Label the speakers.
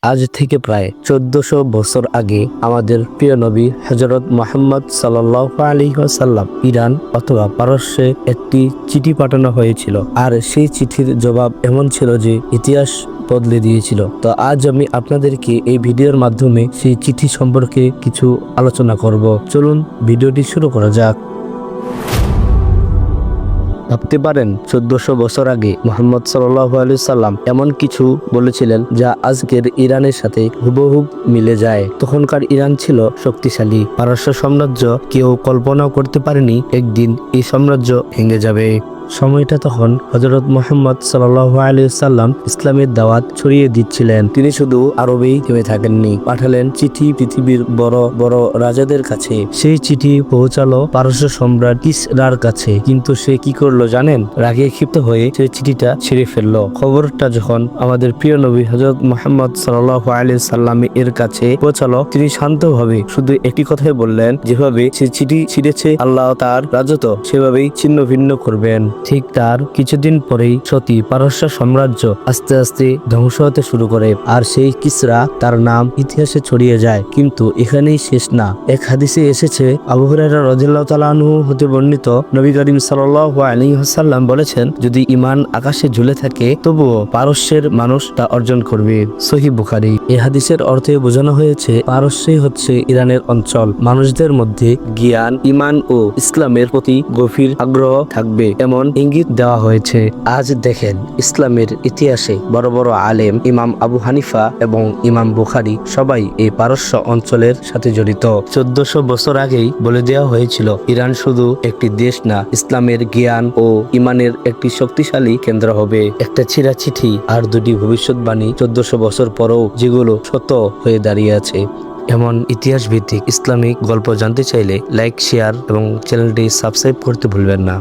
Speaker 1: আজ থেকে প্রায় 1400 বছর আগে আমাদের প্রিয় নবী হযরত মুহাম্মদ সাল্লাল্লাহু আলাইহি ওয়াসাল্লাম ইরান অথবা পারস্যে একটি চিঠি পাঠানো হয়েছিল। আর সেই চিঠির জবাব এমন ছিল যে ইতিহাস বদলে দিয়েছিল। তো আজ আমি আপনাদেরকে এই ভিডিওর মাধ্যমে সেই চিঠি সম্পর্কে কিছু আলোচনা করব। চলুন ভিডিওটি শুরু করা যাক। ভাবতে পারেন 1400 বছর আগে মুহাম্মদ সাল্লাল্লাহু আলাইহি সাল্লাম এমন কিছু বলেছিলেন যা আজকের ইরানের সাথে হুবহু মিলে যায়। তখনকার ইরান ছিল শক্তিশালী পারস্য সাম্রাজ্য। কেউ কল্পনাও করতে পারেনি একদিন এই সাম্রাজ্য ভেঙে যাবে। সময়টা তখন হযরত মুহাম্মদ সাল্লাল্লাহু আলাইহি সাল্লাম ইসলামের দাওয়াত ছড়িয়ে দিচ্ছিলেন। তিনি শুধু আরবেই থেমে থাকেননি, পাঠালেন চিঠি পৃথিবীর বড় বড় রাজাদের কাছে। সেই চিঠি পৌঁছালো পারস্য সম্রাট কিসরার কাছে। কিন্তু সে কি করলো জানেন? রাগে ক্ষিপ্ত হয়ে সেই চিঠিটা ছিঁড়ে ফেললো। খবরটা যখন আমাদের প্রিয় নবী হযরত মুহাম্মদ সাল্লাল্লাহু আলাইহি সাল্লাম এর কাছে পৌঁছালো, তিনি শান্তভাবে শুধু একটি কথাই বললেন, যেভাবে সে চিঠি ছিঁড়েছে আল্লাহ তার রাজত্ব সেভাবেই ছিন্ন ভিন্ন করবেন। ঠিক তার কিছুদিন পরেই সতী পারস্য সাম্রাজ্য আস্তে আস্তে ধ্বংস হতে শুরু করে। আর সেই কিসরা, তার নাম ইতিহাসে ছড়িয়ে যায়। কিন্তু এখানেই শেষ না। এক হাদিসে এসেছে, আবু হুরায়রা রাদিয়াল্লাহু তাআলা আনহু হতে বর্ণিত, নবী করিম সাল্লাল্লাহু আলাইহি ওয়াসাল্লাম বলেছেন, যদি ঈমান আকাশে ঝুলে থাকে তবুও পারস্যের মানুষ তা অর্জন করবে। সহিহ বুখারী। এই হাদিসের অর্থে বোঝানো হয়েছে পারস্যই হচ্ছে ইরানের অঞ্চল। মানুষদের মধ্যে জ্ঞান, ঈমান ও ইসলামের প্রতি গভীর আগ্রহ থাকবে এমন ইঙ্গিত দেওয়া হয়েছে। আজ দেখেন, ইসলামের ইতিহাসে বড় বড় আলেম ইমাম আবু হানিফা এবং ইমাম বুখারী সবাই এই পারস্য অঞ্চলের সাথে জড়িত। 1400 বছর আগেই বলে দেওয়া হয়েছিল, ইরান শুধু একটি দেশ না, ইসলামের জ্ঞান ও ইমানের একটি শক্তিশালী কেন্দ্র হবে। একটা ছিঁড়া চিঠি আর দুটি ভবিষ্যৎবাণী 1400 বছর পরেও যেগুলো সত্য হয়ে দাঁড়িয়ে আছে। এমন ইতিহাস ভিত্তিক ইসলামিক গল্প জানতে চাইলে লাইক, শেয়ার এবং চ্যানেলটি সাবস্ক্রাইব করতে ভুলবেন না।